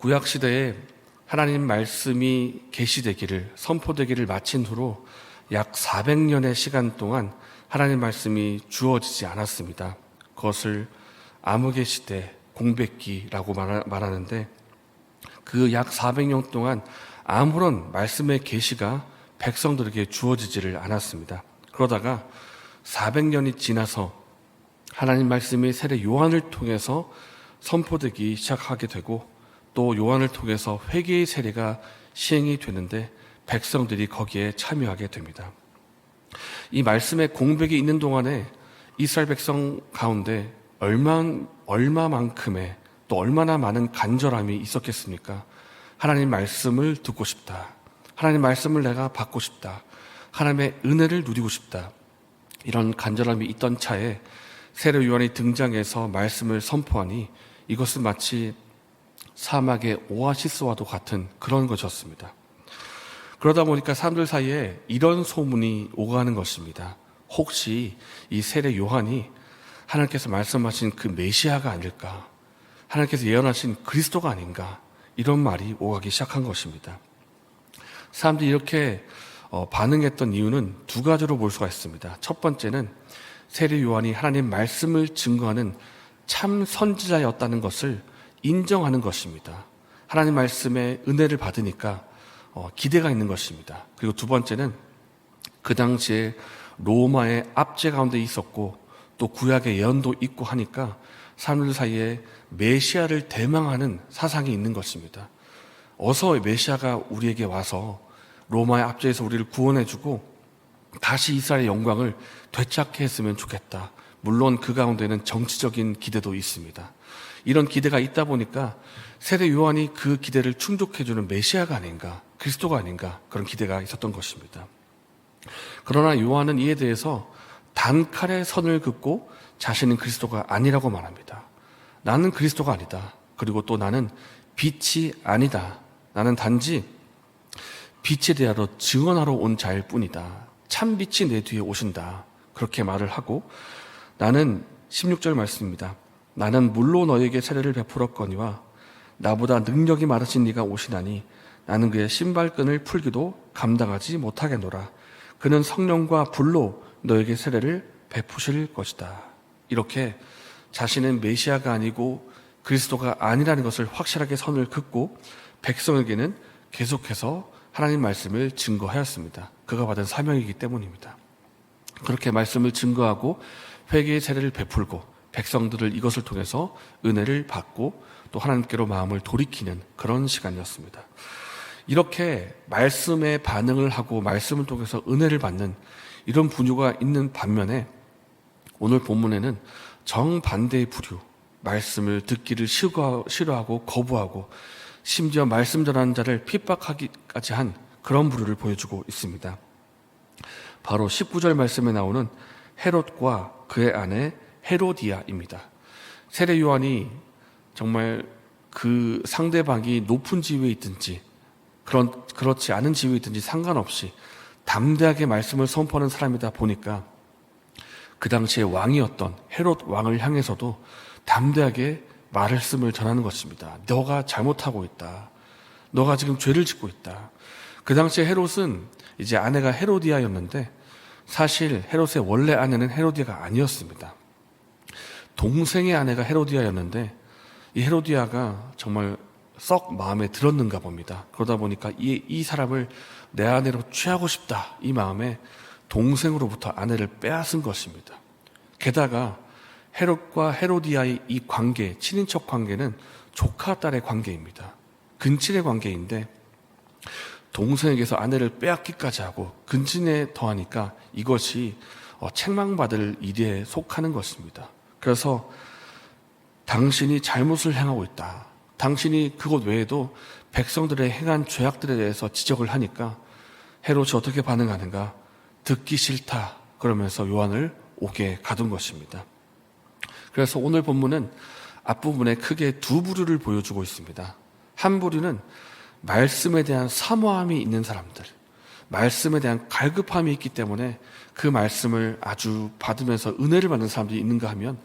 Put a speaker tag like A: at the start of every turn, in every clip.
A: 구약 시대에 하나님 말씀이 계시되기를 선포되기를 마친 후로 약 400년의 시간 동안 하나님 말씀이 주어지지 않았습니다. 그것을 암흑의 시대, 공백기라고 말하는데 그 약 400년 동안 아무런 말씀의 계시가 백성들에게 주어지지를 않았습니다. 그러다가 400년이 지나서 하나님 말씀이 세례 요한을 통해서 선포되기 시작하게 되고 또 요한을 통해서 회개의 세례가 시행이 되는데 백성들이 거기에 참여하게 됩니다. 이 말씀의 공백이 있는 동안에 이스라엘 백성 가운데 얼마만큼의 또 얼마나 많은 간절함이 있었겠습니까? 하나님 말씀을 듣고 싶다. 하나님 말씀을 내가 받고 싶다. 하나님의 은혜를 누리고 싶다. 이런 간절함이 있던 차에 세례 요한이 등장해서 말씀을 선포하니 이것은 마치 사막의 오아시스와도 같은 그런 것이었습니다. 그러다 보니까 사람들 사이에 이런 소문이 오가는 것입니다. 혹시 이 세례 요한이 하나님께서 말씀하신 그 메시아가 아닐까? 하나님께서 예언하신 그리스도가 아닌가? 이런 말이 오가기 시작한 것입니다. 사람들이 이렇게 반응했던 이유는 두 가지로 볼 수가 있습니다. 첫 번째는 세례 요한이 하나님 말씀을 증거하는 참 선지자였다는 것을 인정하는 것입니다. 하나님 말씀의 은혜를 받으니까 기대가 있는 것입니다. 그리고 두 번째는 그 당시에 로마의 압제 가운데 있었고 또 구약의 예언도 있고 하니까 사람들 사이에 메시아를 대망하는 사상이 있는 것입니다. 어서 메시아가 우리에게 와서 로마의 압제에서 우리를 구원해주고 다시 이스라엘의 영광을 되찾게 했으면 좋겠다. 물론 그 가운데는 정치적인 기대도 있습니다. 이런 기대가 있다 보니까 세례 요한이 그 기대를 충족해주는 메시아가 아닌가, 그리스도가 아닌가 그런 기대가 있었던 것입니다. 그러나 요한은 이에 대해서 단칼에 선을 긋고 자신은 그리스도가 아니라고 말합니다. 나는 그리스도가 아니다. 그리고 또 나는 빛이 아니다. 나는 단지 빛에 대하여 증언하러 온 자일 뿐이다. 참 빛이 내 뒤에 오신다. 그렇게 말을 하고 나는 16절 말씀입니다. 나는 물로 너에게 세례를 베풀었거니와 나보다 능력이 많으신 네가 오시나니 나는 그의 신발끈을 풀기도 감당하지 못하겠노라. 그는 성령과 불로 너에게 세례를 베푸실 것이다. 이렇게 자신은 메시아가 아니고 그리스도가 아니라는 것을 확실하게 선을 긋고 백성에게는 계속해서 하나님 말씀을 증거하였습니다. 그가 받은 사명이기 때문입니다. 그렇게 말씀을 증거하고 회개의 세례를 베풀고 백성들을 이것을 통해서 은혜를 받고 또 하나님께로 마음을 돌이키는 그런 시간이었습니다. 이렇게 말씀에 반응을 하고 말씀을 통해서 은혜를 받는 이런 분위기가 있는 반면에 오늘 본문에는 정반대의 부류, 말씀을 듣기를 싫어하고 거부하고 심지어 말씀 전하는 자를 핍박하기까지 한 그런 부류를 보여주고 있습니다. 바로 19절 말씀에 나오는 헤롯과 그의 아내 헤로디아입니다. 세례 요한이 정말 그 상대방이 높은 지위에 있든지 그렇지 않은 지위에 있든지 상관없이 담대하게 말씀을 선포하는 사람이다 보니까 그 당시에 왕이었던 헤롯 왕을 향해서도 담대하게 말씀을 전하는 것입니다. 너가 잘못하고 있다. 너가 지금 죄를 짓고 있다. 그 당시에 헤롯은 이제 아내가 헤로디아였는데 사실 헤롯의 원래 아내는 헤로디아가 아니었습니다. 동생의 아내가 헤로디아였는데 이 헤로디아가 정말 썩 마음에 들었는가 봅니다. 그러다 보니까 이 사람을 내 아내로 취하고 싶다. 이 마음에 동생으로부터 아내를 빼앗은 것입니다. 게다가 헤롯과 헤로디아의 이 관계, 친인척 관계는 조카 딸의 관계입니다. 근친의 관계인데 동생에게서 아내를 빼앗기까지 하고 근친에 더하니까 이것이 책망받을 일에 속하는 것입니다. 그래서 당신이 잘못을 행하고 있다. 당신이 그것 외에도 백성들의 행한 죄악들에 대해서 지적을 하니까 헤롯이 어떻게 반응하는가? 듣기 싫다. 그러면서 요한을 옥에 가둔 것입니다. 그래서 오늘 본문은 앞부분에 크게 두 부류를 보여주고 있습니다. 한 부류는 말씀에 대한 사모함이 있는 사람들, 말씀에 대한 갈급함이 있기 때문에 그 말씀을 아주 받으면서 은혜를 받는 사람들이 있는가 하면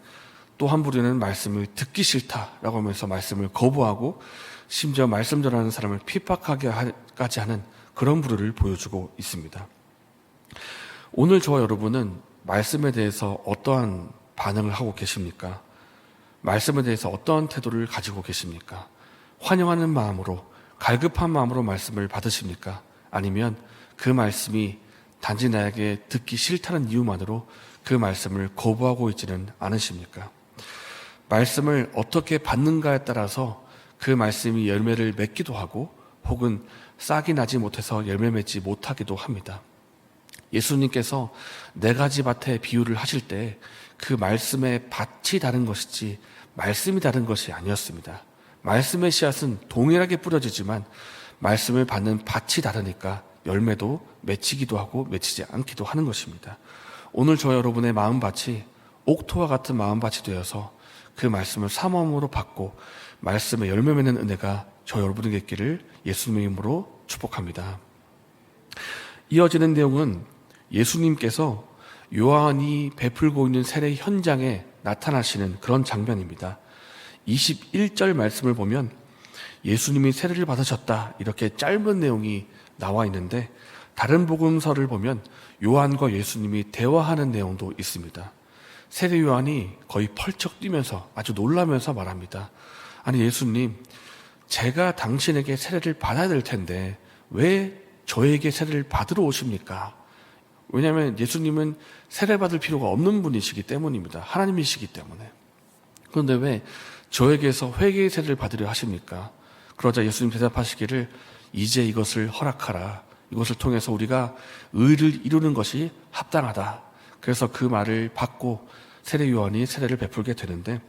A: 또 한 부류는 말씀을 듣기 싫다라고 하면서 말씀을 거부하고 심지어 말씀 전하는 사람을 핍박하게까지 하는 그런 부류를 보여주고 있습니다. 오늘 저와 여러분은 말씀에 대해서 어떠한 반응을 하고 계십니까? 말씀에 대해서 어떠한 태도를 가지고 계십니까? 환영하는 마음으로, 갈급한 마음으로 말씀을 받으십니까? 아니면 그 말씀이 단지 나에게 듣기 싫다는 이유만으로 그 말씀을 거부하고 있지는 않으십니까? 말씀을 어떻게 받는가에 따라서 그 말씀이 열매를 맺기도 하고 혹은 싹이 나지 못해서 열매 맺지 못하기도 합니다. 예수님께서 네 가지 밭의 비유를 하실 때 그 말씀의 밭이 다른 것이지 말씀이 다른 것이 아니었습니다. 말씀의 씨앗은 동일하게 뿌려지지만 말씀을 받는 밭이 다르니까 열매도 맺히기도 하고 맺히지 않기도 하는 것입니다. 오늘 저 여러분의 마음밭이 옥토와 같은 마음밭이 되어서 그 말씀을 사모함으로 받고 말씀에 열매 맺는 은혜가 저 여러분에게 있기를 예수님의 이름으로 축복합니다. 이어지는 내용은 예수님께서 요한이 베풀고 있는 세례 현장에 나타나시는 그런 장면입니다. 21절 말씀을 보면 예수님이 세례를 받으셨다 이렇게 짧은 내용이 나와 있는데 다른 복음서를 보면 요한과 예수님이 대화하는 내용도 있습니다. 세례 요한이 거의 펄쩍 뛰면서 아주 놀라면서 말합니다. 아니 예수님, 제가 당신에게 세례를 받아야 될 텐데 왜 저에게 세례를 받으러 오십니까? 왜냐하면 예수님은 세례받을 필요가 없는 분이시기 때문입니다. 하나님이시기 때문에. 그런데 왜 저에게서 회개의 세례를 받으려 하십니까? 그러자 예수님 대답하시기를 이제 이것을 허락하라. 이것을 통해서 우리가 의를 이루는 것이 합당하다. 그래서 그 말을 받고 세례 요한이 세례를 베풀게 되는데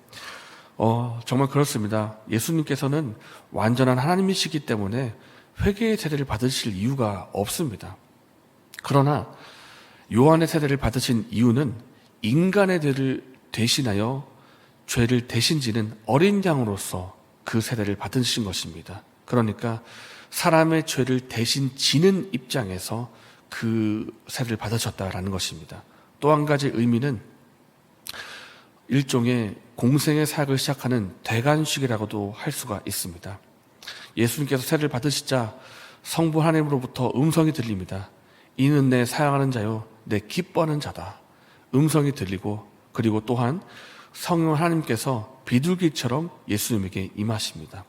A: 정말 그렇습니다. 예수님께서는 완전한 하나님이시기 때문에 회개의 세례를 받으실 이유가 없습니다. 그러나 요한의 세례를 받으신 이유는 인간의 죄를 대신하여 죄를 대신 지는 어린 양으로서 그 세례를 받으신 것입니다. 그러니까 사람의 죄를 대신 지는 입장에서 그 세례를 받으셨다라는 것입니다. 또 한 가지 의미는 일종의 공생의 사역을 시작하는 대관식이라고도 할 수가 있습니다. 예수님께서 세례를 받으시자 성부 하나님으로부터 음성이 들립니다. 이는 내 사랑하는 자요 내 기뻐하는 자다. 음성이 들리고 그리고 또한 성령 하나님께서 비둘기처럼 예수님에게 임하십니다.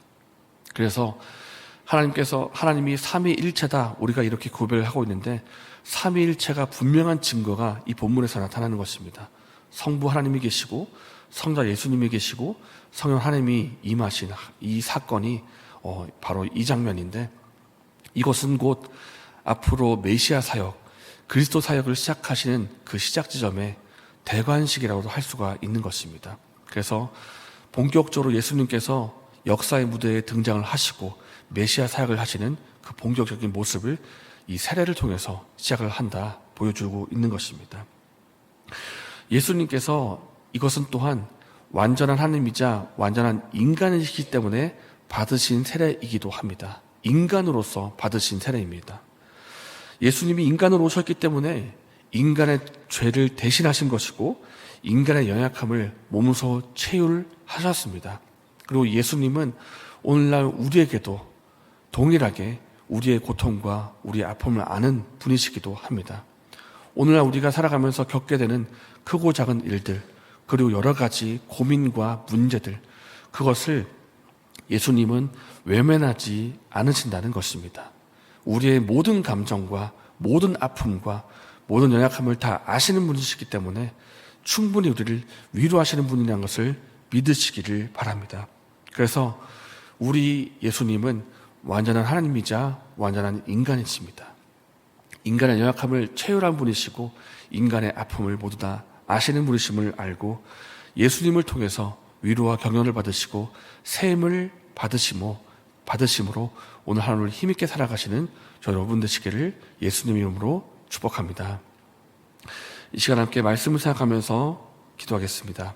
A: 그래서 하나님이 삼위일체다 우리가 이렇게 고백을 하고 있는데 삼위일체가 분명한 증거가 이 본문에서 나타나는 것입니다. 성부 하나님이 계시고 성자 예수님이 계시고 성령 하나님이 임하신 이 사건이 바로 이 장면인데 이것은 곧 앞으로 메시아 사역, 그리스도 사역을 시작하시는 그 시작 지점의 대관식이라고도 할 수가 있는 것입니다. 그래서 본격적으로 예수님께서 역사의 무대에 등장을 하시고 메시아 사역을 하시는 그 본격적인 모습을 이 세례를 통해서 시작을 한다 보여주고 있는 것입니다. 예수님께서 이것은 또한 완전한 하나님이자 완전한 인간이시기 때문에 받으신 세례이기도 합니다. 인간으로서 받으신 세례입니다. 예수님이 인간으로 오셨기 때문에 인간의 죄를 대신하신 것이고 인간의 연약함을 몸소 체휼하셨습니다. 그리고 예수님은 오늘날 우리에게도 동일하게 우리의 고통과 우리의 아픔을 아는 분이시기도 합니다. 오늘날 우리가 살아가면서 겪게 되는 크고 작은 일들 그리고 여러 가지 고민과 문제들 그것을 예수님은 외면하지 않으신다는 것입니다. 우리의 모든 감정과 모든 아픔과 모든 연약함을 다 아시는 분이시기 때문에 충분히 우리를 위로하시는 분이라는 것을 믿으시기를 바랍니다. 그래서 우리 예수님은 완전한 하나님이자 완전한 인간이십니다. 인간의 연약함을 체휼한 분이시고 인간의 아픔을 모두 다 아시는 분이심을 알고 예수님을 통해서 위로와 격려를 받으시고 샘을 받으심으로 오늘 하루를 힘있게 살아가시는 저 여러분 되시기를 예수님 이름으로 축복합니다. 이 시간 함께 말씀을 생각하면서 기도하겠습니다.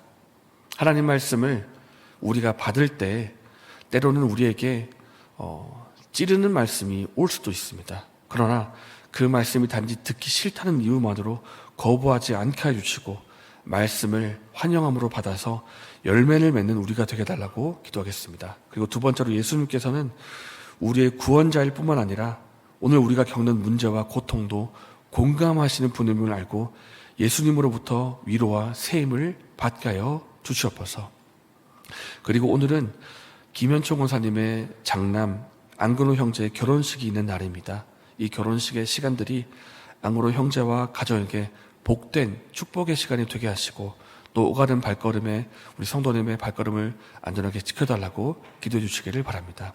A: 하나님 말씀을 우리가 받을 때 때로는 우리에게 찌르는 말씀이 올 수도 있습니다. 그러나 그 말씀이 단지 듣기 싫다는 이유만으로 거부하지 않게 해주시고 말씀을 환영함으로 받아서 열매를 맺는 우리가 되게 해달라고 기도하겠습니다. 그리고 두 번째로 예수님께서는 우리의 구원자일 뿐만 아니라 오늘 우리가 겪는 문제와 고통도 공감하시는 분임을 알고 예수님으로부터 위로와 세임을 받게 하여 주시옵소서. 그리고 오늘은 김현총 권사님의 장남 안근호 형제의 결혼식이 있는 날입니다. 이 결혼식의 시간들이 안근호 형제와 가정에게 복된 축복의 시간이 되게 하시고 또 오가는 발걸음에 우리 성도님의 발걸음을 안전하게 지켜달라고 기도해 주시기를 바랍니다.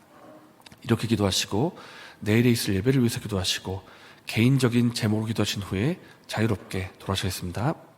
A: 이렇게 기도하시고 내일에 있을 예배를 위해서 기도하시고 개인적인 제목으로 기도하신 후에 자유롭게 돌아가시겠습니다.